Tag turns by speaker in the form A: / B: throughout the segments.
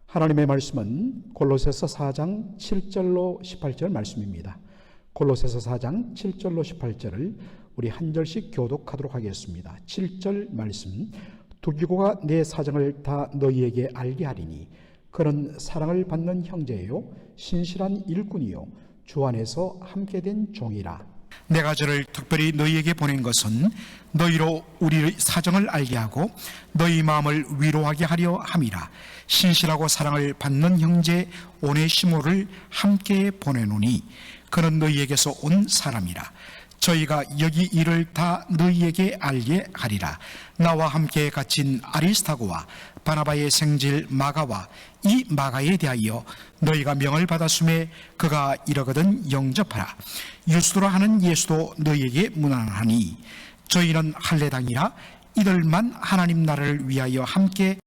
A: 하나님의 말씀은 골로새서 4장 7절로 18절 말씀입니다. 골로새서 4장 7절로 18절을 우리 한 절씩 교독하도록 하겠습니다. 7절 말씀. 두기고가 내 사정을 다 너희에게 알게 하리니 그는 사랑을 받는 형제요 신실한 일꾼이요 주 안에서 함께 된 종이라.
B: 내가 저를 특별히 너희에게 보낸 것은 너희로 우리의 사정을 알게 하고 너희 마음을 위로하게 하려 함이라. 신실하고 사랑을 받는 형제 오네시모를 함께 보내노니 그는 너희에게서 온 사람이라. 저희가 여기 일을 다 너희에게 알게 하리라. 나와 함께 갇힌 아리스타고와 바나바의 생질 마가와 이 마가에 대하여 너희가 명을 받았음에 그가 이러거든 영접하라. 유스도라 하는 예수도 너희에게 문안하니 저희는 할례당이라 이들만 하나님 나라를 위하여 함께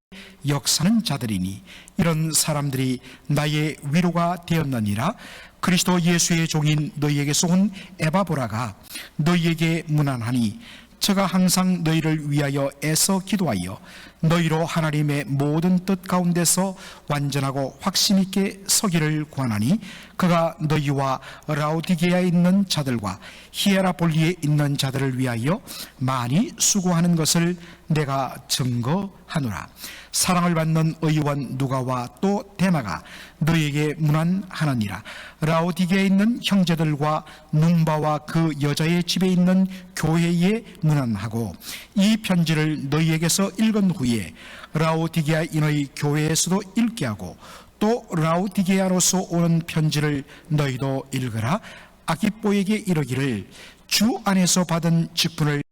B: 역사는 자들이니 이런 사람들이 나의 위로가 되었느니라. 그리스도 예수의 종인 너희에게서 온 에바보라가 너희에게 문안하니 저가 항상 너희를 위하여 애써 기도하여 너희로 하나님의 모든 뜻 가운데서 완전하고 확신 있게 서기를 구하나니 그가 너희와 라오디게아에 있는 자들과 히에라볼리에 있는 자들을 위하여 많이 수고하는 것을 내가 증거하노라. 사랑을 받는 의원 누가와 또 데마가 너희에게 문안하느니라. 라오디게아에 있는 형제들과 눈바와 그 여자의 집에 있는 교회에 문안하고 이 편지를 너희에게서 읽은 후에 라오디게아인의 교회에서도 읽게 하고 또 라오디게아로서 오는 편지를 너희도 읽으라. 아기뽀에게 이르기를 주 안에서 받은 직분을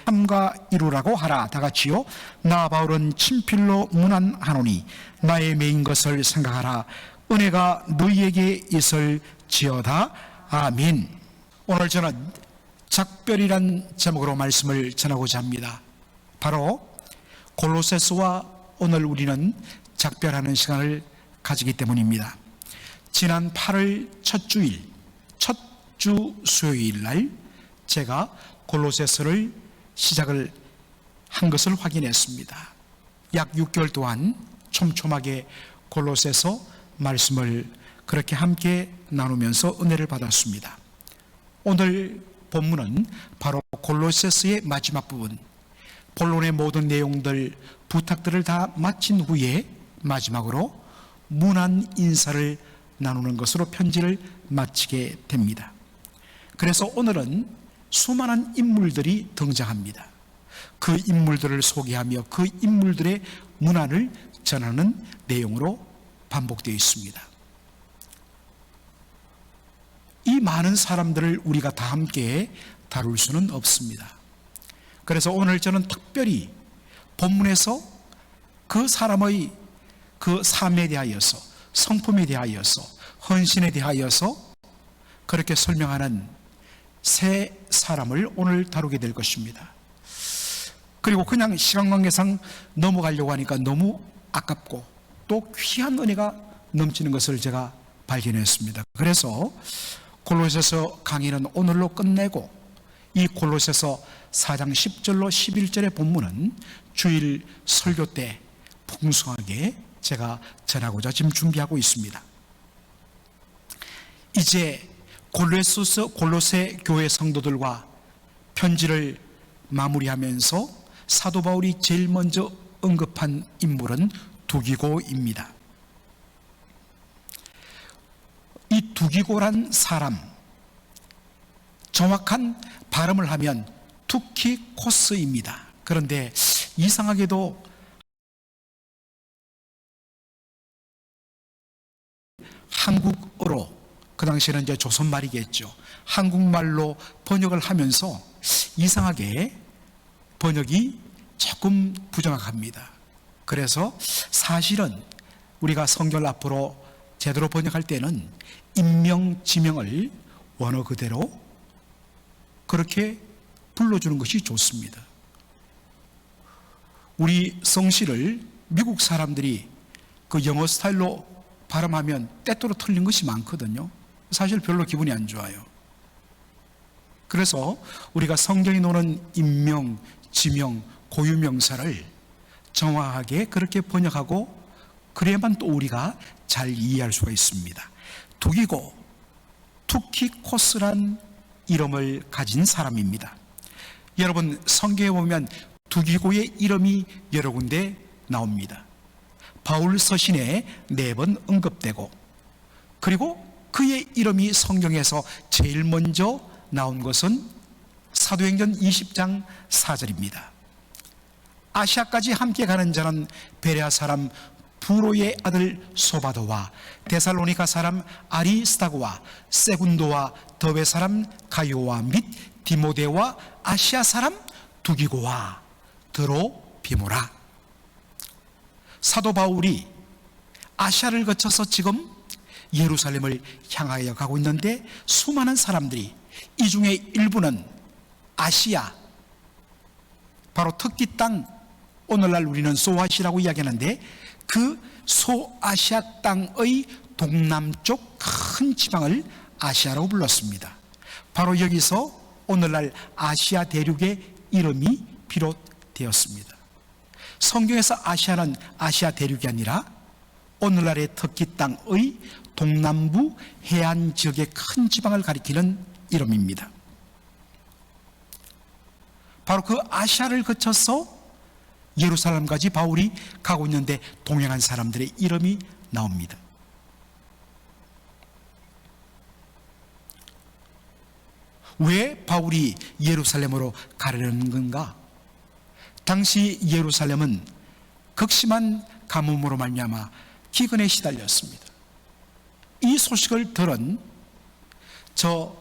B: 삼가 이루라고 하라. 다같이요. 나 바울은 친필로 문안하노니 나의 매인 것을 생각하라. 은혜가 너희에게 있을지어다. 아멘. 오늘 저는 작별이란 제목으로 말씀을 전하고자 합니다. 바로 골로새서와 오늘 우리는 작별하는 시간을 가지기 때문입니다. 지난 8월 첫 주일, 첫 주 수요일 날 제가 골로새서를 시작을 한 것을 확인했습니다. 약 6개월 동안 촘촘하게 골로새서 말씀을 그렇게 함께 나누면서 은혜를 받았습니다. 오늘 본문은 바로 골로새서의 마지막 부분, 본론의 모든 내용들, 부탁들을 다 마친 후에 마지막으로 문안 인사를 나누는 것으로 편지를 마치게 됩니다. 그래서 오늘은 수많은 인물들이 등장합니다. 그 인물들을 소개하며 그 인물들의 문안을 전하는 내용으로 반복되어 있습니다. 이 많은 사람들을 우리가 다 함께 다룰 수는 없습니다. 그래서 오늘 저는 특별히 본문에서 그 사람의 그 삶에 대하여서, 성품에 대하여서, 헌신에 대하여서 그렇게 설명하는 세 사람을 오늘 다루게 될 것입니다. 그리고 그냥 시간 관계상 넘어가려고 하니까 너무 아깝고 또 귀한 은혜가 넘치는 것을 제가 발견했습니다. 그래서 골로새서 강의는 오늘로 끝내고 이 골로새서 4장 10절로 11절의 본문은 주일 설교 때 풍성하게 제가 전하고자 지금 준비하고 있습니다. 이제 골로새 교회 성도들과 편지를 마무리하면서 사도 바울이 제일 먼저 언급한 인물은 두기고입니다. 이 두기고란 사람, 정확한 발음을 하면 투키코스입니다. 그런데 이상하게도 한국어로, 그 당시에는 이제 조선말이겠죠, 한국말로 번역을 하면서 이상하게 번역이 조금 부정확합니다. 그래서 사실은 우리가 성경을 앞으로 제대로 번역할 때는 인명, 지명을 원어 그대로 그렇게 불러주는 것이 좋습니다. 우리 성씨를 미국 사람들이 그 영어 스타일로 발음하면 때때로 틀린 것이 많거든요. 사실 별로 기분이 안 좋아요. 그래서 우리가 성경이 노는 인명, 지명, 고유명사를 정확하게 그렇게 번역하고 그래야만 또 우리가 잘 이해할 수가 있습니다. 두기고, 투키코스란 이름을 가진 사람입니다. 여러분, 성경에 보면 두기고의 이름이 여러 군데 나옵니다. 바울 서신에 4번 언급되고, 그리고 그의 이름이 성경에서 제일 먼저 나온 것은 사도행전 20장 4절입니다. 아시아까지 함께 가는 자는 베레아 사람 부로의 아들 소바도와 데살로니가 사람 아리스타고와 세군도와 더베 사람 가요와 및 디모데와 아시아 사람 두기고와 드로비모라. 사도 바울이 아시아를 거쳐서 지금 예루살렘을 향하여 가고 있는데, 수많은 사람들이, 이 중에 일부는 아시아, 바로 터키 땅, 오늘날 우리는 소아시아라고 이야기하는데, 그 소아시아 땅의 동남쪽 큰 지방을 아시아라고 불렀습니다. 바로 여기서 오늘날 아시아 대륙의 이름이 비롯되었습니다. 성경에서 아시아는 아시아 대륙이 아니라 오늘날의 터키 땅의 동남부 해안 지역의 큰 지방을 가리키는 이름입니다. 바로 그 아시아를 거쳐서 예루살렘까지 바울이 가고 있는데 동행한 사람들의 이름이 나옵니다. 왜 바울이 예루살렘으로 가려는 건가? 당시 예루살렘은 극심한 가뭄으로 말미암아 기근에 시달렸습니다. 이 소식을 들은 저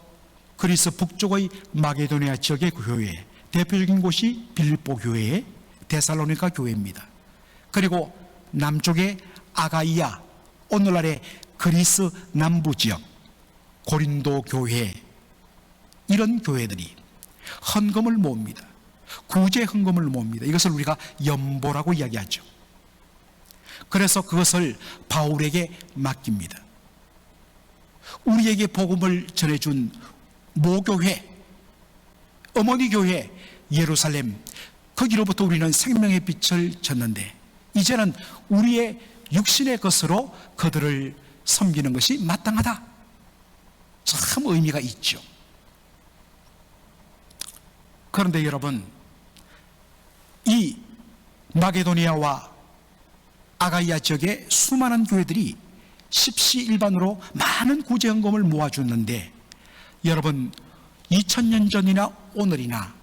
B: 그리스 북쪽의 마게도니아 지역의 교회, 대표적인 곳이 빌립보 교회, 데살로니가 교회입니다. 그리고 남쪽의 아가이아, 오늘날의 그리스 남부 지역 고린도 교회, 이런 교회들이 헌금을 모읍니다. 구제 헌금을 모읍니다. 이것을 우리가 연보라고 이야기하죠. 그래서 그것을 바울에게 맡깁니다. 우리에게 복음을 전해준 모교회, 어머니 교회 예루살렘, 거기로부터 우리는 생명의 빛을 졌는데 이제는 우리의 육신의 것으로 그들을 섬기는 것이 마땅하다. 참 의미가 있죠. 그런데 여러분, 이 마게도니아와 아가이아 지역의 수많은 교회들이 십시일반으로 많은 구제헌금을 모아주는데, 여러분 2000년 전이나 오늘이나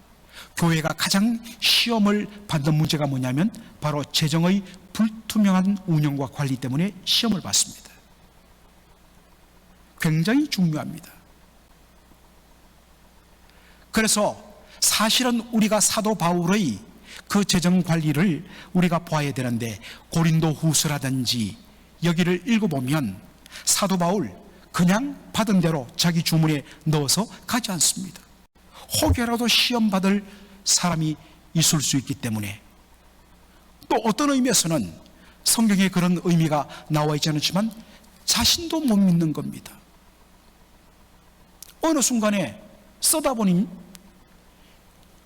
B: 교회가 가장 시험을 받는 문제가 뭐냐면 바로 재정의 불투명한 운영과 관리 때문에 시험을 받습니다. 굉장히 중요합니다. 그래서 사실은 우리가 사도 바울의 그 재정 관리를 우리가 보아야 되는데, 고린도 후서라든지 여기를 읽어보면 사도 바울 그냥 받은 대로 자기 주머니에 넣어서 가지 않습니다. 혹여라도 시험 받을 사람이 있을 수 있기 때문에, 또 어떤 의미에서는 성경에 그런 의미가 나와 있지 않지만 자신도 못 믿는 겁니다. 어느 순간에 쓰다 보니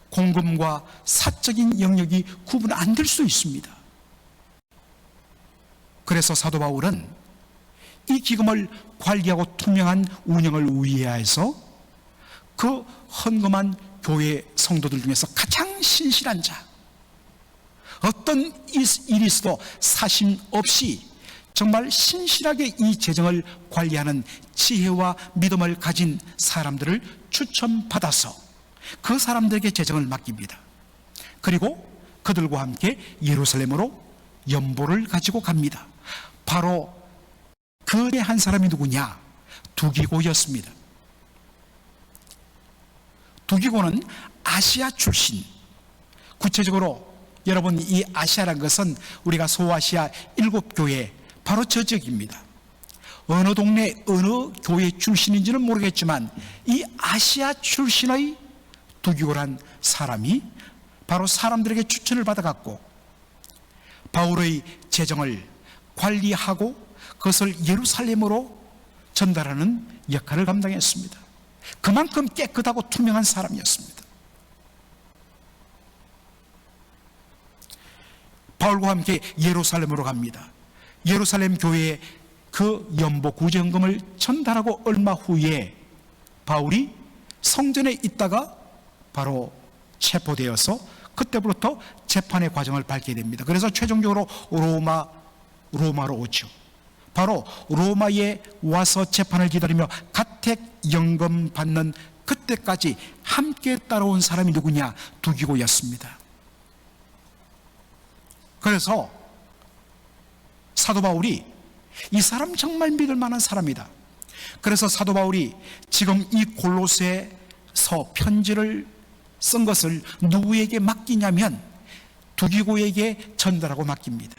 B: 공금과 사적인 영역이 구분 안 될 수 있습니다. 그래서 사도 바울은 이 기금을 관리하고 투명한 운영을 위하여서 그 헌금한 교회 성도들 중에서 가장 신실한 자, 어떤 일이 있어도 사심 없이 정말 신실하게 이 재정을 관리하는 지혜와 믿음을 가진 사람들을 추천받아서 그 사람들에게 재정을 맡깁니다. 그리고 그들과 함께 예루살렘으로 연보를 가지고 갑니다. 바로 그 한 사람이 누구냐? 두기고였습니다. 두기고는 아시아 출신, 구체적으로 여러분 이 아시아란 것은 우리가 소아시아 7교회 바로 저 지역입니다. 어느 동네 어느 교회 출신인지는 모르겠지만 이 아시아 출신의 두기고란 사람이 바로 사람들에게 추천을 받아갖고 바울의 재정을 관리하고 그것을 예루살렘으로 전달하는 역할을 감당했습니다. 그만큼 깨끗하고 투명한 사람이었습니다. 바울과 함께 예루살렘으로 갑니다. 예루살렘 교회에 그 연보 구제헌금을 전달하고 얼마 후에 바울이 성전에 있다가 바로 체포되어서 그때부터 재판의 과정을 밟게 됩니다. 그래서 최종적으로 로마로 오죠. 바로 로마에 와서 재판을 기다리며 가택연금 받는 그때까지 함께 따라온 사람이 누구냐? 두기고였습니다. 그래서 사도 바울이 이 사람 정말 믿을 만한 사람이다. 그래서 사도 바울이 지금 이 골로새서 편지를 쓴 것을 누구에게 맡기냐면 두기고에게 전달하고 맡깁니다.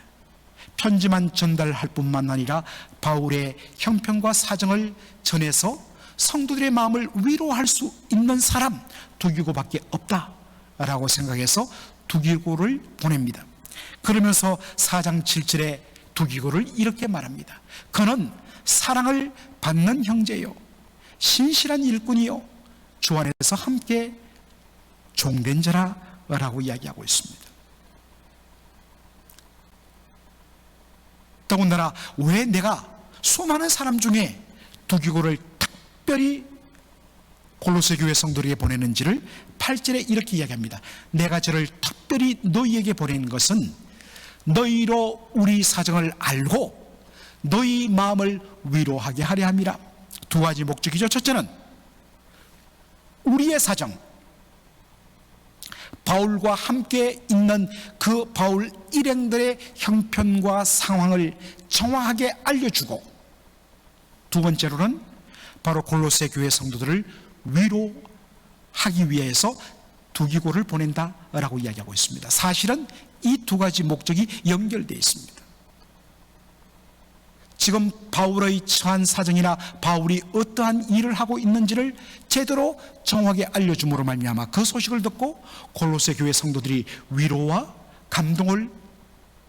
B: 편지만 전달할 뿐만 아니라 바울의 형편과 사정을 전해서 성도들의 마음을 위로할 수 있는 사람 두기고밖에 없다라고 생각해서 두기고를 보냅니다. 그러면서 4장 7절에 두기고를 이렇게 말합니다. 그는 사랑을 받는 형제요, 신실한 일꾼이요, 주 안에서 함께 종된 자라라고 이야기하고 있습니다. 더군다나 왜 내가 수많은 사람 중에 두기고를 특별히 골로새 교회 성도에게 보내는지를 8절에 이렇게 이야기합니다. 내가 저를 특별히 너희에게 보낸 것은 너희로 우리 사정을 알고 너희 마음을 위로하게 하려 함이라. 두 가지 목적이죠. 첫째는 우리의 사정, 바울과 함께 있는 그 바울 일행들의 형편과 상황을 정확하게 알려주고, 두 번째로는 바로 골로새 교회 성도들을 위로하기 위해서 두기고를 보낸다라고 이야기하고 있습니다. 사실은 이 두 가지 목적이 연결되어 있습니다. 지금 바울의 처한 사정이나 바울이 어떠한 일을 하고 있는지를 제대로 정확하게 알려줌으로 말미암아 그 소식을 듣고 골로새 교회 성도들이 위로와 감동을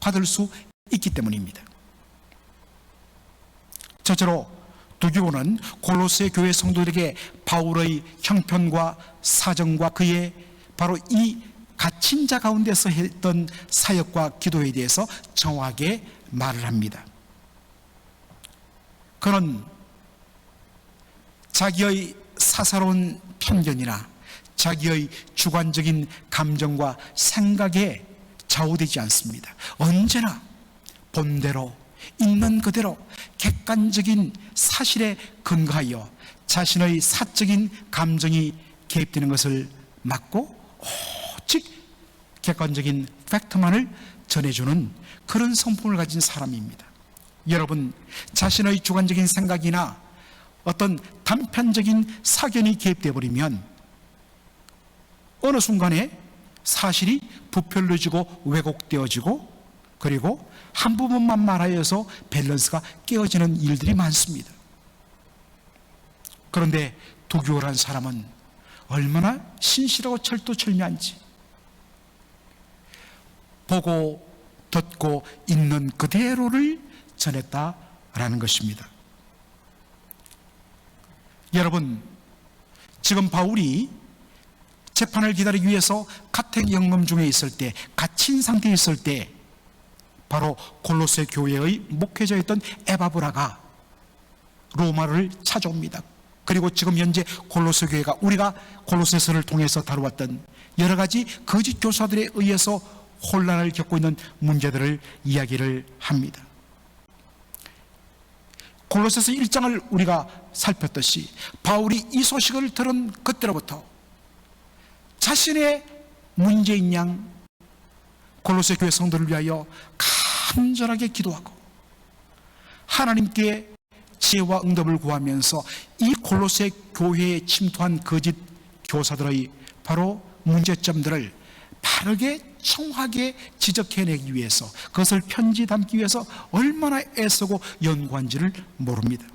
B: 받을 수 있기 때문입니다. 첫째로 두기고는 골로새 교회 성도들에게 바울의 형편과 사정과 그의 바로 이 갇힌 자 가운데서 했던 사역과 기도에 대해서 정확하게 말을 합니다. 그는 자기의 사사로운 편견이나 자기의 주관적인 감정과 생각에 좌우되지 않습니다. 언제나 본대로 있는 그대로 객관적인 사실에 근거하여 자신의 사적인 감정이 개입되는 것을 막고 오직 객관적인 팩트만을 전해주는 그런 성품을 가진 사람입니다. 여러분, 자신의 주관적인 생각이나 어떤 단편적인 사견이 개입되어 버리면 어느 순간에 사실이 부풀려지고 왜곡되어지고 그리고 한 부분만 말하여서 밸런스가 깨어지는 일들이 많습니다. 그런데 두기고라는 사람은 얼마나 신실하고 철두철미한지 보고 듣고 있는 그대로를 전했다라는 것입니다. 여러분, 지금 바울이 재판을 기다리기 위해서 가택연금 중에 있을 때, 갇힌 상태에 있을 때 바로 골로새 교회의 목회자였던 에바브라가 로마를 찾아옵니다. 그리고 지금 현재 골로새 교회가 우리가 골로새서를 통해서 다루었던 여러 가지 거짓 교사들에 의해서 혼란을 겪고 있는 문제들을 이야기를 합니다. 골로새서 1장을 우리가 살폈듯이 바울이 이 소식을 들은 그때로부터 자신의 문제인 양 골로새 교회 성도를 위하여 간절하게 기도하고 하나님께 지혜와 응답을 구하면서 이 골로새 교회에 침투한 거짓 교사들의 바로 문제점들을 바르게 정확하게 지적해내기 위해서 그것을 편지 담기 위해서 얼마나 애쓰고 연구한지를 모릅니다.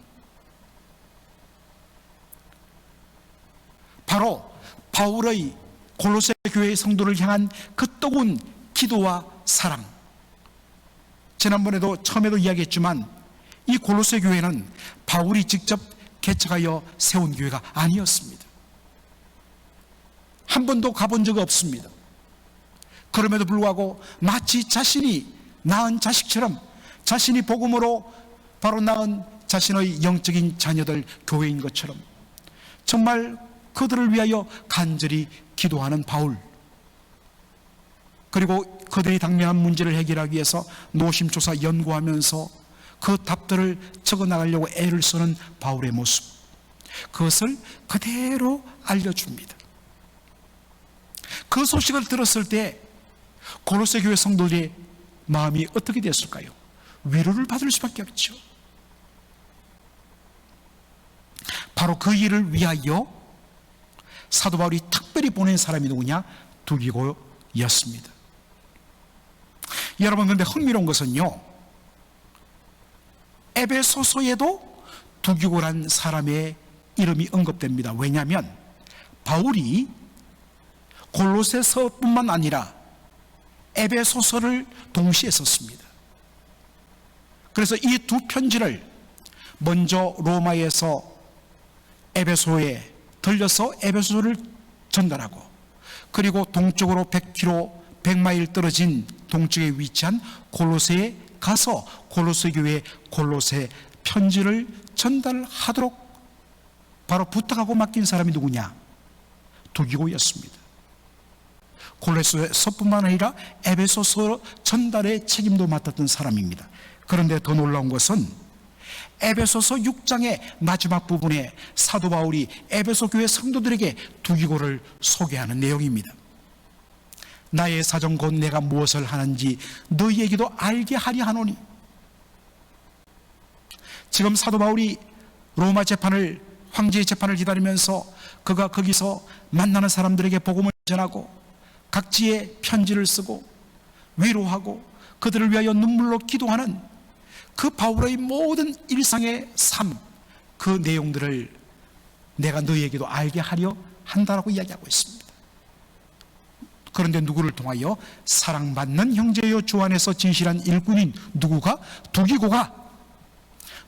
B: 바로 바울의 골로새 교회의 성도를 향한 그 뜨거운 기도와 사랑, 지난번에도 처음에도 이야기했지만 이 골로새 교회는 바울이 직접 개척하여 세운 교회가 아니었습니다. 한 번도 가본 적이 없습니다. 그럼에도 불구하고 마치 자신이 낳은 자식처럼 자신이 복음으로 바로 낳은 자신의 영적인 자녀들 교회인 것처럼 정말 그들을 위하여 간절히 기도하는 바울, 그리고 그들이 당면한 문제를 해결하기 위해서 노심초사 연구하면서 그 답들을 적어나가려고 애를 쓰는 바울의 모습, 그것을 그대로 알려줍니다. 그 소식을 들었을 때 고로새 교회 성도들의 마음이 어떻게 됐을까요? 위로를 받을 수밖에 없죠. 바로 그 일을 위하여 사도 바울이 특별히 보낸 사람이 누구냐? 두기고였습니다. 여러분, 그런데 흥미로운 것은요, 에베소서에도 두기고란 사람의 이름이 언급됩니다. 왜냐하면 바울이 골로새서뿐만 아니라 에베소서를 동시에 썼습니다. 그래서 이 두 편지를 먼저 로마에서 에베소에 들려서 에베소를 전달하고, 그리고 동쪽으로 100km, 100마일 떨어진 동쪽에 위치한 골로새에 가서 골로새 교회에 골로새 편지를 전달하도록 바로 부탁하고 맡긴 사람이 누구냐? 두기고였습니다. 골로새서뿐만 아니라 에베소서 전달의 책임도 맡았던 사람입니다. 그런데 더 놀라운 것은 에베소서 6장의 마지막 부분에 사도 바울이 에베소 교회 성도들에게 두기고를 소개하는 내용입니다. 나의 사정 곧 내가 무엇을 하는지 너희에게도 알게 하려 하노니. 지금 사도 바울이 로마 재판을, 황제의 재판을 기다리면서 그가 거기서 만나는 사람들에게 복음을 전하고 각지에 편지를 쓰고 위로하고 그들을 위하여 눈물로 기도하는 그 바울의 모든 일상의 삶, 그 내용들을 내가 너희에게도 알게 하려 한다라고 이야기하고 있습니다. 그런데 누구를 통하여? 사랑받는 형제여 주 안에서 진실한 일꾼인 누구가? 두기고가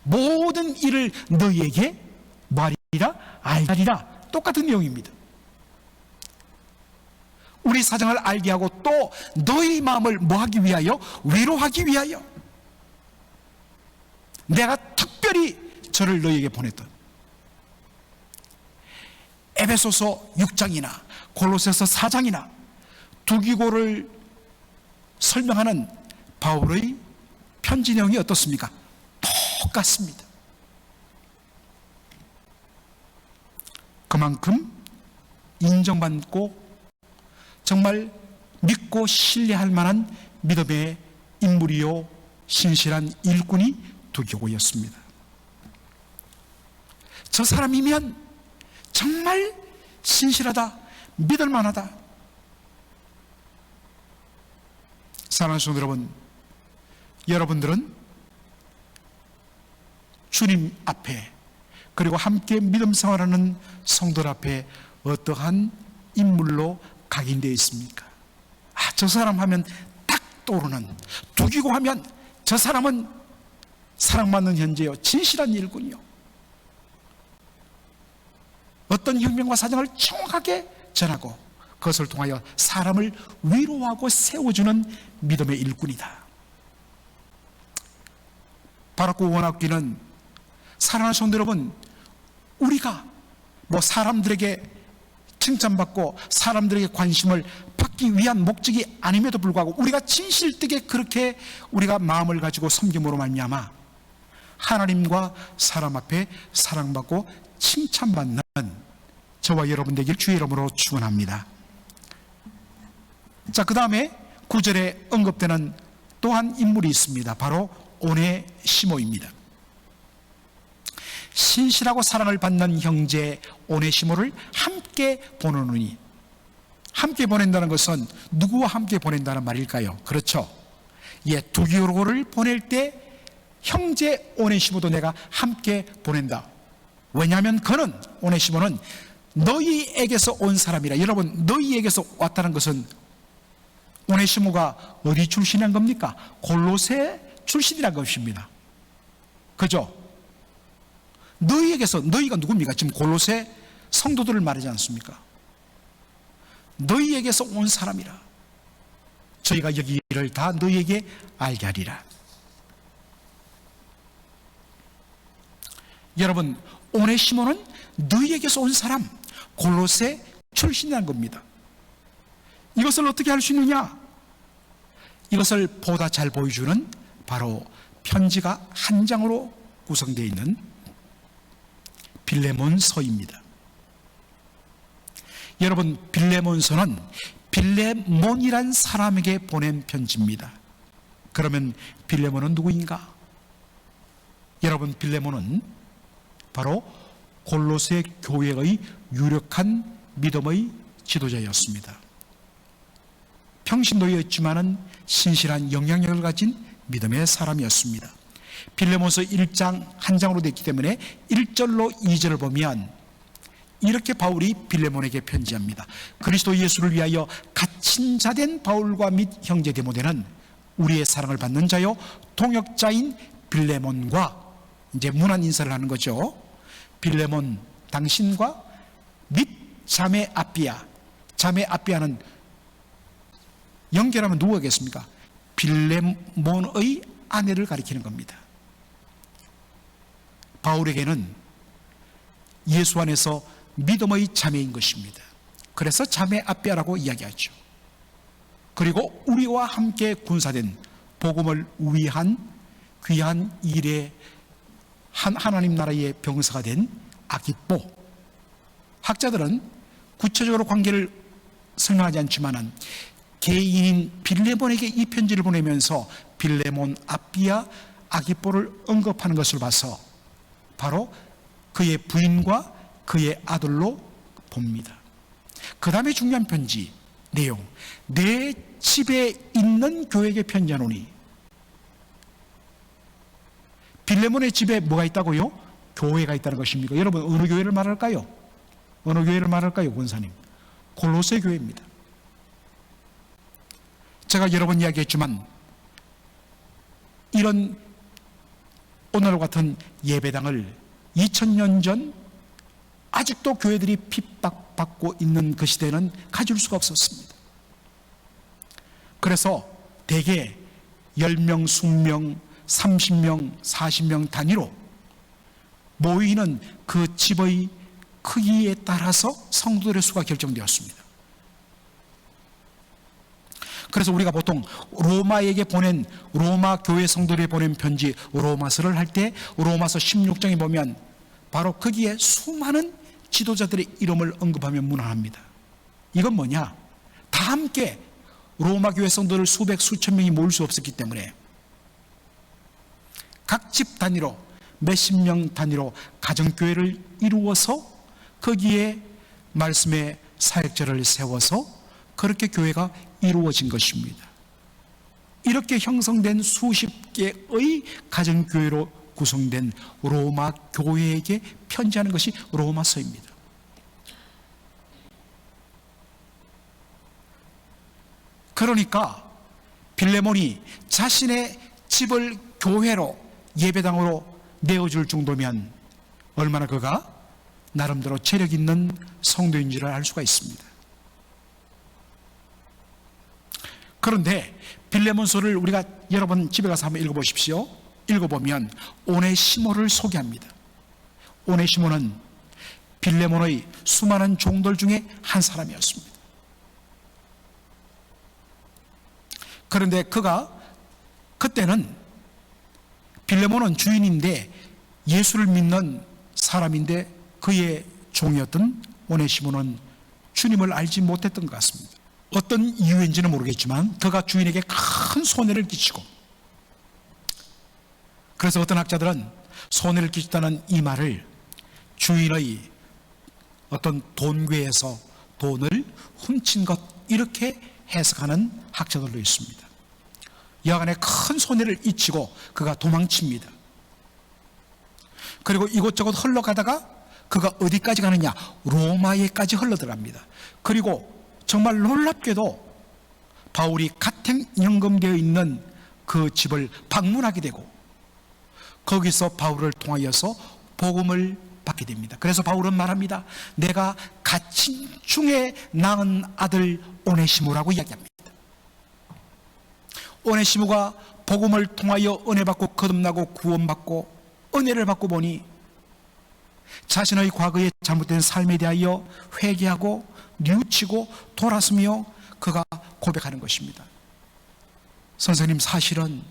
B: 모든 일을 너희에게 말이라 알리라. 똑같은 내용입니다. 우리 사정을 알게 하고 또 너희 마음을 뭐하기 위하여? 위로하기 위하여 내가 특별히 저를 너희에게 보냈던 에베소서 6장이나 골로새서 4장이나 두기고를 설명하는 바울의 편지 내용이 어떻습니까? 똑같습니다. 그만큼 인정받고 정말 믿고 신뢰할 만한 믿음의 인물이요 신실한 일꾼이 두기고였습니다. 저 사람이면 정말 신실하다, 믿을만하다. 사랑하는 성도 여러분, 여러분들은 주님 앞에 그리고 함께 믿음 생활하는 성도들 앞에 어떠한 인물로 각인되어 있습니까? 저 사람 하면 딱 떠오르는, 두기고 하면 저 사람은 사랑받는 현재요 진실한 일꾼이요, 어떤 혁명과 사정을 정확하게 전하고 그것을 통하여 사람을 위로하고 세워주는 믿음의 일꾼이다. 바라고 원하기는, 사랑하는 성도 여러분, 우리가 사람들에게 칭찬받고 사람들에게 관심을 받기 위한 목적이 아님에도 불구하고 우리가 진실되게 그렇게 우리가 마음을 가지고 섬김으로 말미암아 하나님과 사람 앞에 사랑받고 칭찬받는 저와 여러분 되길 주의 이름으로 축원합니다. 자, 그 다음에 9절에 언급되는 또 한 인물이 있습니다. 바로 오네시모입니다. 신실하고 사랑을 받는 형제 오네시모를 함께 보내노니, 함께 보낸다는 것은 누구와 함께 보낸다는 말일까요? 그렇죠. 두기고를 보낼 때 형제 오네시모도 내가 함께 보낸다. 왜냐하면 그는, 오네시모는 너희에게서 온 사람이라. 여러분, 너희에게서 왔다는 것은 오네시모가 어디 출신인 겁니까? 골로새 출신이란 것입니다. 그죠? 너희에게서, 너희가 누굽니까? 지금 골로새 성도들을 말하지 않습니까? 너희에게서 온 사람이라. 저희가 여기를 다 너희에게 알게 하리라. 여러분, 오네시모는 너희에게서 온 사람, 골로새 출신이라는 겁니다. 이것을 어떻게 할 수 있느냐? 이것을 보다 잘 보여주는 바로 편지가 한 장으로 구성되어 있는 빌레몬서입니다. 여러분, 빌레몬서는 빌레몬이란 사람에게 보낸 편지입니다. 그러면 빌레몬은 누구인가? 여러분, 빌레몬은 바로 골로새 교회의 유력한 믿음의 지도자였습니다. 평신도였지만은 신실한 영향력을 가진 믿음의 사람이었습니다. 빌레몬서 1장 한 장으로 되어 있기 때문에 1절로 2절을 보면 이렇게 바울이 빌레몬에게 편지합니다. 그리스도 예수를 위하여 갇힌 자된 바울과 및 형제 디모데는 우리의 사랑을 받는 자요 동역자인 빌레몬과, 이제 문안 인사를 하는 거죠. 빌레몬 당신과 및 자매 아비아. 자매 아비아는 연결하면 누구겠습니까? 빌레몬의 아내를 가리키는 겁니다. 바울에게는 예수 안에서 믿음의 자매인 것입니다. 그래서 자매 아비아라고 이야기하죠. 그리고 우리와 함께 군사된 복음을 위한 귀한 일에 하나님 나라의 병사가 된 아기뽀. 학자들은 구체적으로 관계를 설명하지 않지만 개인인 빌레몬에게 이 편지를 보내면서 빌레몬 아비아 아기뽀를 언급하는 것을 봐서 바로 그의 부인과 그의 아들로 봅니다. 그 다음에 중요한 편지 내용, 내 집에 있는 교회에게 편지하노니. 빌레몬의 집에 뭐가 있다고요? 교회가 있다는 것입니까? 여러분, 어느 교회를 말할까요? 어느 교회를 말할까요, 권사님? 골로새 교회입니다. 제가 여러 번 이야기했지만 이런 오늘과 같은 예배당을 2000년 전 아직도 교회들이 핍박받고 있는 그 시대는 가질 수가 없었습니다. 그래서 대개 10명, 20명, 30명, 40명 단위로 모이는 그 집의 크기에 따라서 성도들의 수가 결정되었습니다. 그래서 우리가 보통 로마에게 보낸, 로마 교회 성도들에 보낸 편지 로마서를 할 때 로마서 16장에 보면 바로 거기에 수많은 지도자들의 이름을 언급하며 문안합니다. 이건 뭐냐? 다 함께 로마 교회 성도들 수백 수천 명이 모일 수 없었기 때문에 각 집 단위로 몇십 명 단위로 가정교회를 이루어서 거기에 말씀의 사역자를 세워서 그렇게 교회가 이루어진 것입니다. 이렇게 형성된 수십 개의 가정교회로 구성된 로마 교회에게 편지하는 것이 로마서입니다. 그러니까 빌레몬이 자신의 집을 교회로, 예배당으로 내어줄 정도면 얼마나 그가 나름대로 체력 있는 성도인지를 알 수가 있습니다. 그런데 빌레몬서를 우리가 여러분 집에 가서 한번 읽어보십시오. 읽어보면 오네시모를 소개합니다. 오네시모는 빌레몬의 수많은 종들 중에 한 사람이었습니다. 그런데 그가 그때는 빌레몬은 주인인데 예수를 믿는 사람인데 그의 종이었던 오네시모는 주님을 알지 못했던 것 같습니다. 어떤 이유인지는 모르겠지만 그가 주인에게 큰 손해를 끼치고, 그래서 어떤 학자들은 손해를 끼쳤다는 이 말을 주인의 어떤 돈괴에서 돈을 훔친 것, 이렇게 해석하는 학자들도 있습니다. 여하간에 큰 손해를 끼치고 그가 도망칩니다. 그리고 이곳저곳 흘러가다가 그가 어디까지 가느냐? 로마에까지 흘러들어갑니다. 그리고 정말 놀랍게도 바울이 가택연금되어 있는 그 집을 방문하게 되고 거기서 바울을 통하여서 복음을 받게 됩니다. 그래서 바울은 말합니다. 내가 갇힌 중에 낳은 아들 오네시모라고 이야기합니다. 오네시모가 복음을 통하여 은혜 받고 거듭나고 구원받고 은혜를 받고 보니 자신의 과거의 잘못된 삶에 대하여 회개하고 뉘우치고 돌아서며 그가 고백하는 것입니다. 선생님, 사실은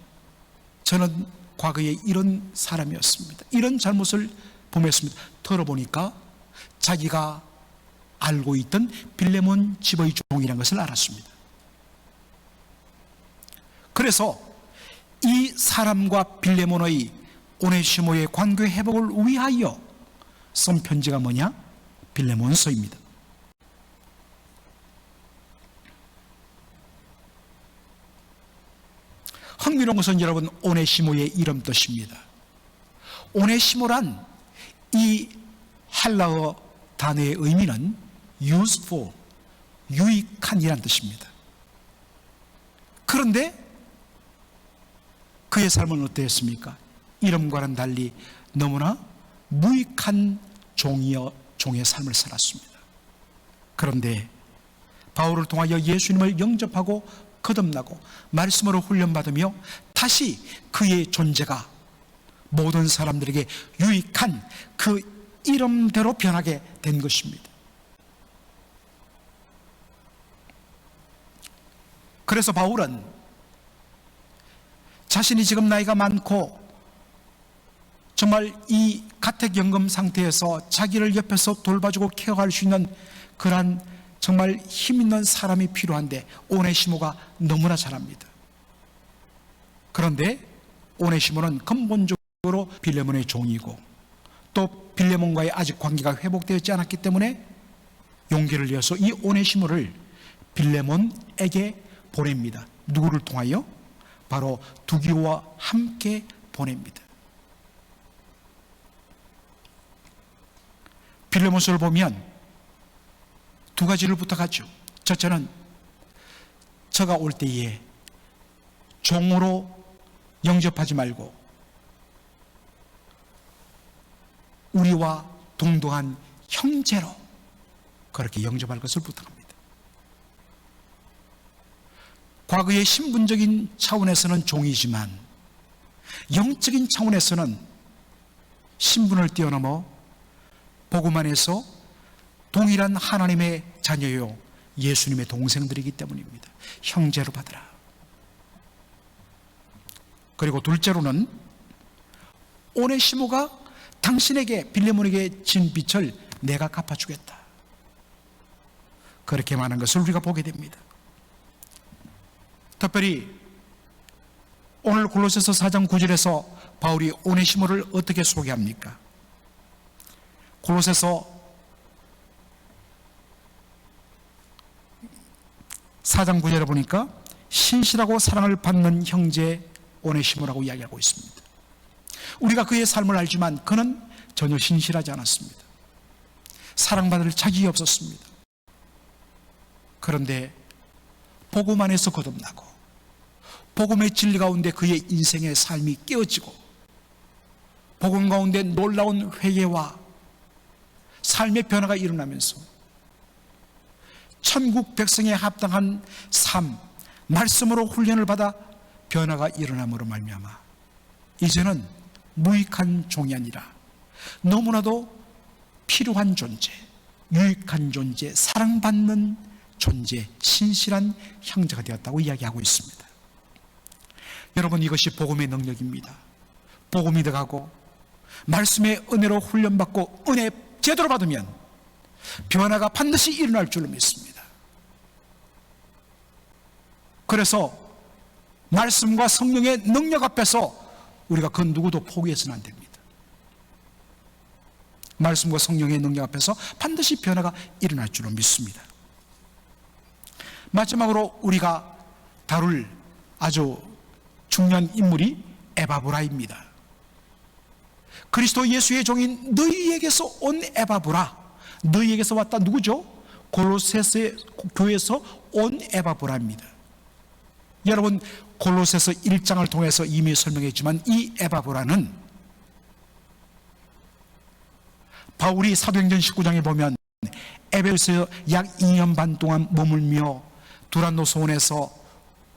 B: 저는 과거에 이런 사람이었습니다. 이런 잘못을 범했습니다. 들어보니까 자기가 알고 있던 빌레몬 집의 종이라는 것을 알았습니다. 그래서 이 사람과 빌레몬의 오네시모의 관계 회복을 위하여 쓴 편지가 뭐냐? 빌레몬서입니다. 흥미로운 것은 여러분, 오네시모의 이름 뜻입니다. 오네시모란 이 헬라어 단어의 의미는 useful, 유익한이라는 뜻입니다. 그런데 그의 삶은 어땠습니까? 이름과는 달리 너무나 무익한 종의 삶을 살았습니다. 그런데 바울을 통하여 예수님을 영접하고 거듭나고 말씀으로 훈련받으며 다시 그의 존재가 모든 사람들에게 유익한 그 이름대로 변하게 된 것입니다. 그래서 바울은 자신이 지금 나이가 많고 정말 이 가택연금 상태에서 자기를 옆에서 돌봐주고 케어할 수 있는 그러한 정말 힘있는 사람이 필요한데 오네시모가 너무나 잘합니다. 그런데 오네시모는 근본적으로 빌레몬의 종이고 또 빌레몬과의 아직 관계가 회복되지 않았기 때문에 용기를 내어서 이 오네시모를 빌레몬에게 보냅니다. 누구를 통하여? 바로 두기오와 함께 보냅니다. 빌레몬서를 보면 두 가지를 부탁하죠. 첫째는 저가 올 때에 종으로 영접하지 말고 우리와 동등한 형제로 그렇게 영접할 것을 부탁합니다. 과거의 신분적인 차원에서는 종이지만 영적인 차원에서는 신분을 뛰어넘어 복음 안에서 동일한 하나님의 자녀요 예수님의 동생들이기 때문입니다. 형제로 받으라. 그리고 둘째로는 오네시모가 당신에게 빌레몬에게 진 빚을 내가 갚아주겠다. 그렇게 말하는 것을 우리가 보게 됩니다. 특별히 오늘 골로새서 4장 9절에서 바울이 오네시모를 어떻게 소개합니까? 골로새서 4장 9절에 보니까 신실하고 사랑을 받는 형제 오네시모라고 이야기하고 있습니다. 우리가 그의 삶을 알지만 그는 전혀 신실하지 않았습니다. 사랑받을 자격이 없었습니다. 그런데 복음 안에서 거듭나고 복음의 진리 가운데 그의 인생의 삶이 깨어지고 복음 가운데 놀라운 회개와 삶의 변화가 일어나면서 천국 백성에 합당한 삶, 말씀으로 훈련을 받아 변화가 일어남으로 말미암아 이제는 무익한 종이 아니라 너무나도 필요한 존재, 유익한 존재, 사랑받는 존재, 신실한 형제가 되었다고 이야기하고 있습니다. 여러분, 이것이 복음의 능력입니다. 복음이 들어가고 말씀의 은혜로 훈련받고 은혜 제대로 받으면 변화가 반드시 일어날 줄로 믿습니다. 그래서 말씀과 성령의 능력 앞에서 우리가 그 누구도 포기해서는 안 됩니다. 말씀과 성령의 능력 앞에서 반드시 변화가 일어날 줄로 믿습니다. 마지막으로 우리가 다룰 아주 중요한 인물이 에바브라입니다. 그리스도 예수의 종인 너희에게서 온 에바브라, 너희에게서 왔다 누구죠? 골로새서 교회에서 온 에바브라입니다. 여러분, 골로새서 1장을 통해서 이미 설명했지만 이 에바브라는 바울이 사도행전 19장에 보면 에베소에 약 2년 반 동안 머물며 두란노 소원에서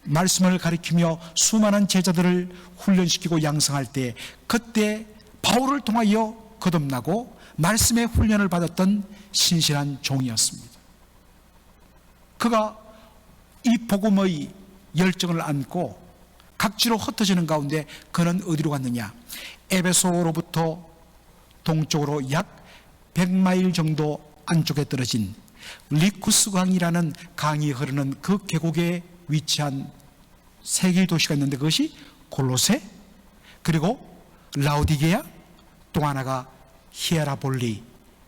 B: 말씀을 가리키며 수많은 제자들을 훈련시키고 양성할 때 그때 바울을 통하여 거듭나고 말씀의 훈련을 받았던 신실한 종이었습니다. 그가 이 복음의 열정을 안고 각지로 흩어지는 가운데 그는 어디로 갔느냐? 에베소로부터 동쪽으로 약 100마일 정도 안쪽에 떨어진 리쿠스 강이라는 강이 흐르는 그 계곡에 위치한 세 개의 도시가 있는데 그것이 골로새, 그리고 라오디게아, 또 하나가 히에라볼리,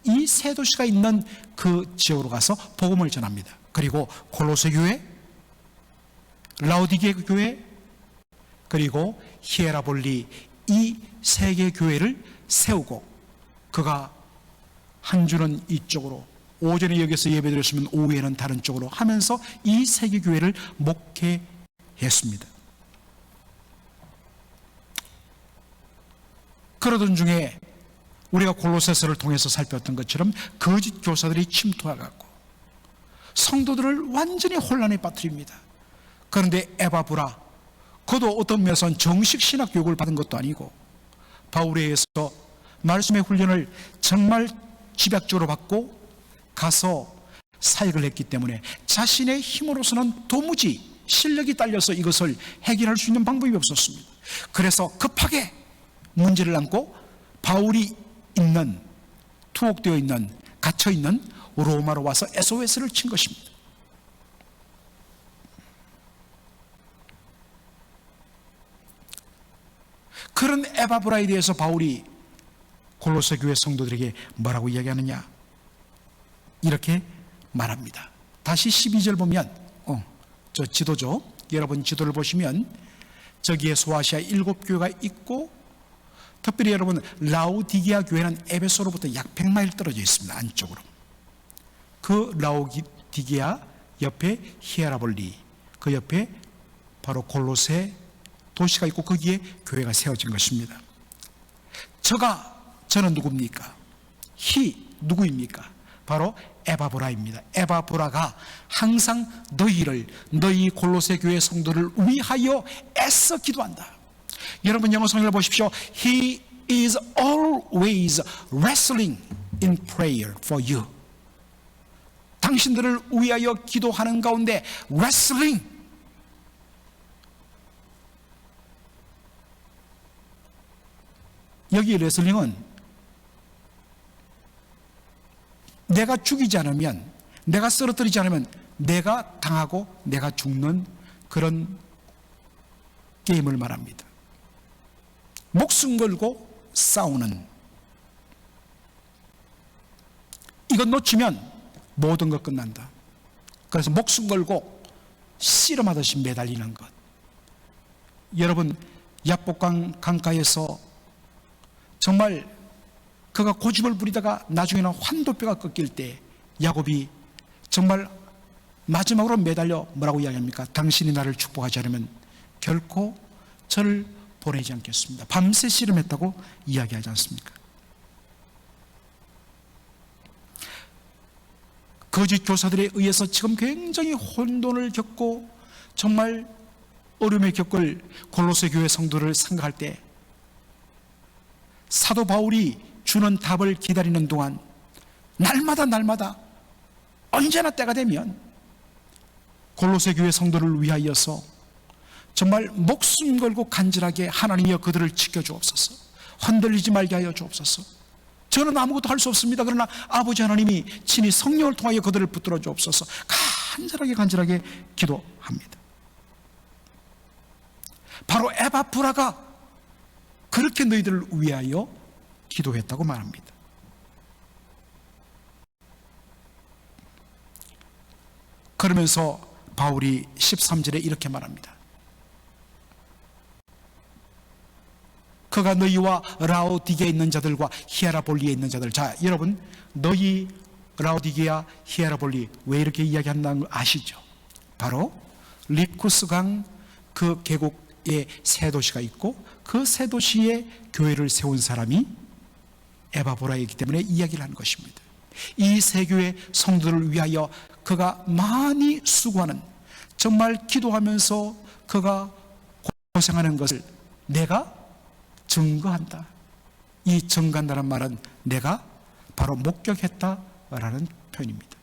B: 이 세 도시가 있는 그 지역으로 가서 복음을 전합니다. 그리고 골로새 교회, 라오디게아 교회, 그리고 히에라볼리, 이 세 개의 교회를 세우고 그가 한 주는 이쪽으로, 오전에 여기서 예배드렸으면 오후에는 다른 쪽으로 하면서 이 세 개 교회를 목회했습니다. 그러던 중에 우리가 골로새서를 통해서 살펴봤던 것처럼 거짓 교사들이 침투해갖고 성도들을 완전히 혼란에 빠뜨립니다. 그런데 에바브라, 그도 어떤 면에서는 정식 신학 교육을 받은 것도 아니고 바울에 의해서 말씀의 훈련을 정말 집약적으로 받고 가서 사역을 했기 때문에 자신의 힘으로서는 도무지 실력이 딸려서 이것을 해결할 수 있는 방법이 없었습니다. 그래서 급하게 문제를 안고 바울이 있는, 투옥되어 있는, 갇혀 있는 로마로 와서 SOS를 친 것입니다. 그런 에바브라에 대해서 바울이 골로새 교회 성도들에게 뭐라고 이야기하느냐? 이렇게 말합니다. 다시 12절 보면 저 지도죠. 여러분 지도를 보시면 저기에 소아시아 7교회가 있고 특별히 여러분 라오디게아 교회는 에베소로부터 약 100마일 떨어져 있습니다. 안쪽으로. 그 라오디게아 옆에 히에라볼리, 그 옆에 바로 골로새 도시가 있고 거기에 교회가 세워진 것입니다. 저는 누굽니까? 누구입니까? 바로 에바브라입니다. 에바브라가 항상 너희 골로새 교회 성도를 위하여 애써 기도한다. 여러분 영어 성경을 보십시오. He is always wrestling in prayer for you. 당신들을 위하여 기도하는 가운데 wrestling, 여기 레슬링은 내가 죽이지 않으면, 내가 쓰러뜨리지 않으면 내가 당하고 내가 죽는 그런 게임을 말합니다. 목숨 걸고 싸우는, 이건 놓치면 모든 것 끝난다. 그래서 목숨 걸고 씨름하듯이 매달리는 것. 여러분 야복강 강가에서 정말 그가 고집을 부리다가 나중에는 환도뼈가 꺾일 때 야곱이 정말 마지막으로 매달려 뭐라고 이야기합니까? 당신이 나를 축복하지 않으면 결코 저를 보내지 않겠습니다. 밤새 씨름했다고 이야기하지 않습니까? 거짓 교사들에 의해서 지금 굉장히 혼돈을 겪고 정말 어려움을 겪을 골로새 교회 성도를 생각할 때 사도 바울이 주는 답을 기다리는 동안 날마다 언제나 때가 되면 골로새 교회 성도를 위하여서 정말 목숨 걸고 간절하게 하나님이여 그들을 지켜주옵소서, 흔들리지 말게 하여 주옵소서, 저는 아무것도 할 수 없습니다. 그러나 아버지 하나님이 친히 성령을 통하여 그들을 붙들어 주옵소서, 간절하게 기도합니다. 바로 에바브라가 그렇게 너희들을 위하여 기도했다고 말합니다. 그러면서 바울이 13절에 이렇게 말합니다. 그가 너희와 라오디게에 있는 자들과 히에라볼리에 있는 자들. 자, 여러분 너희 라오디게아 히에라볼리 왜 이렇게 이야기한다는 걸 아시죠? 바로 리쿠스강 그 계곡에 세 도시가 있고 그 세 도시에 교회를 세운 사람이 에바브라이기 때문에 이야기를 하는 것입니다. 이 세 교회 성도들을 위하여 그가 많이 수고하는, 정말 기도하면서 그가 고생하는 것을 내가 증거한다. 이 정간다는 말은 내가 바로 목격했다라는 표현입니다.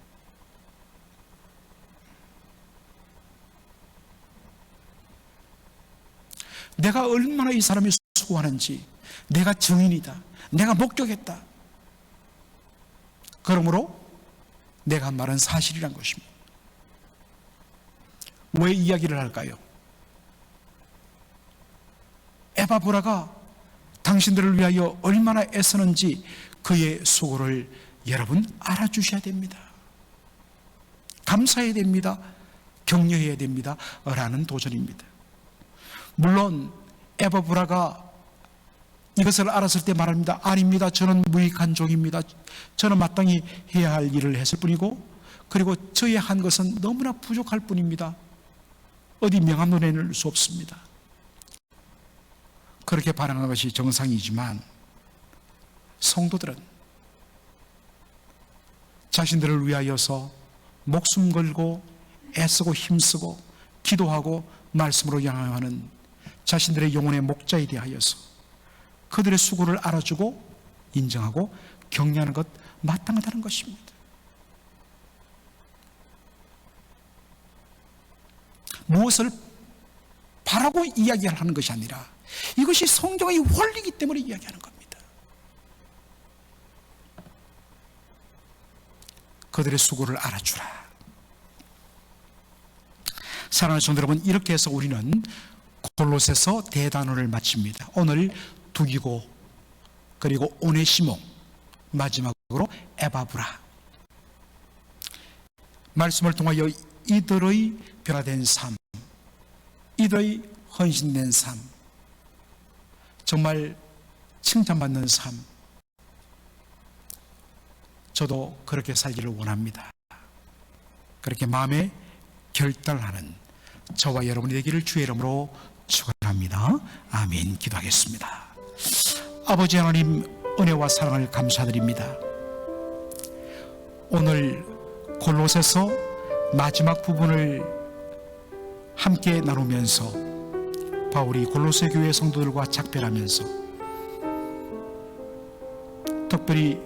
B: 내가 얼마나 이 사람이 수고하는지 내가 증인이다. 내가 목격했다. 그러므로 내가 한 말은 사실이란 것입니다. 왜 이야기를 할까요? 에바브라가 당신들을 위하여 얼마나 애쓰는지 그의 수고를 여러분 알아주셔야 됩니다. 감사해야 됩니다. 격려해야 됩니다. 라는 도전입니다. 물론 에바브라가 이것을 알았을 때 말합니다. 아닙니다. 저는 무익한 종입니다. 저는 마땅히 해야 할 일을 했을 뿐이고, 그리고 저의 한 것은 너무나 부족할 뿐입니다. 어디 명함도 내놓을 수 없습니다. 그렇게 반응하는 것이 정상이지만 성도들은 자신들을 위하여서 목숨 걸고 애쓰고 힘쓰고 기도하고 말씀으로 양육하는 자신들의 영혼의 목자에 대하여서 그들의 수고를 알아주고 인정하고 격려하는 것 마땅하다는 것입니다. 무엇을 바라고 이야기하는 것이 아니라 이것이 성경의 원리이기 때문에 이야기하는 겁니다. 그들의 수고를 알아주라. 사랑하는 성도 여러분, 이렇게 해서 우리는 골로새서 대단원을 마칩니다. 오늘 두기고 그리고 오네시모, 마지막으로 에바브라. 말씀을 통하여 이들의 변화된 삶, 이들의 헌신된 삶, 정말 칭찬받는 삶, 저도 그렇게 살기를 원합니다. 그렇게 마음에 결단하는 저와 여러분이 되기를 주의 이름으로 축원합니다. 아멘. 기도하겠습니다. 아버지 하나님, 은혜와 사랑을 감사드립니다. 오늘 골로새서 마지막 부분을 함께 나누면서 바울이 골로새 교회 성도들과 작별하면서 특별히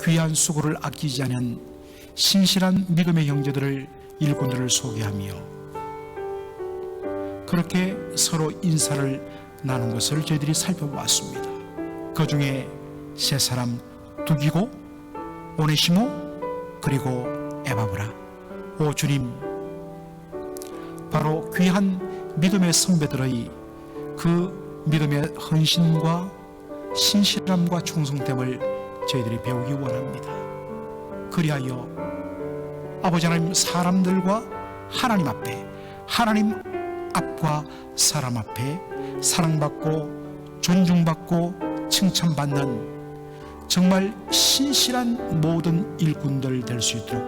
B: 귀한 수고를 아끼지 않은 신실한 믿음의 형제들을 일꾼들을 소개하며 그렇게 서로 인사를 나눈 것을 저희들이 살펴보았습니다. 그 중에 세 사람, 두기고, 오네시모, 그리고 에바브라. 오 주님, 바로 귀한 믿음의 선배들의 그 믿음의 헌신과 신실함과 충성됨을 저희들이 배우기 원합니다. 그리하여 아버지 하나님, 사람들과 하나님 앞에, 하나님 앞과 사람 앞에 사랑받고 존중받고 칭찬받는 정말 신실한 모든 일꾼들 될 수 있도록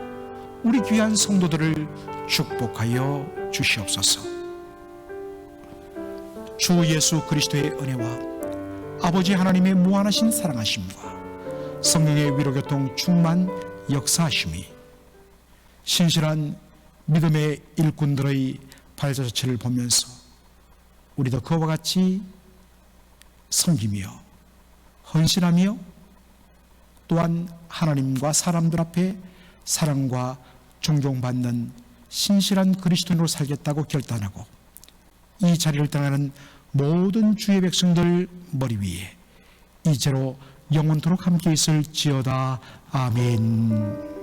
B: 우리 귀한 성도들을 축복하여 주시옵소서. 주 예수 그리스도의 은혜와 아버지 하나님의 무한하신 사랑하심과 성령의 위로교통 충만 역사하심이 신실한 믿음의 일꾼들의 발자취를 보면서 우리도 그와 같이 섬기며 헌신하며 또한 하나님과 사람들 앞에 사랑과 존경받는 신실한 그리스도인으로 살겠다고 결단하고 이 자리를 떠나는 모든 주의 백성들 머리 위에 이제로 영원토록 함께 있을지어다. 아멘.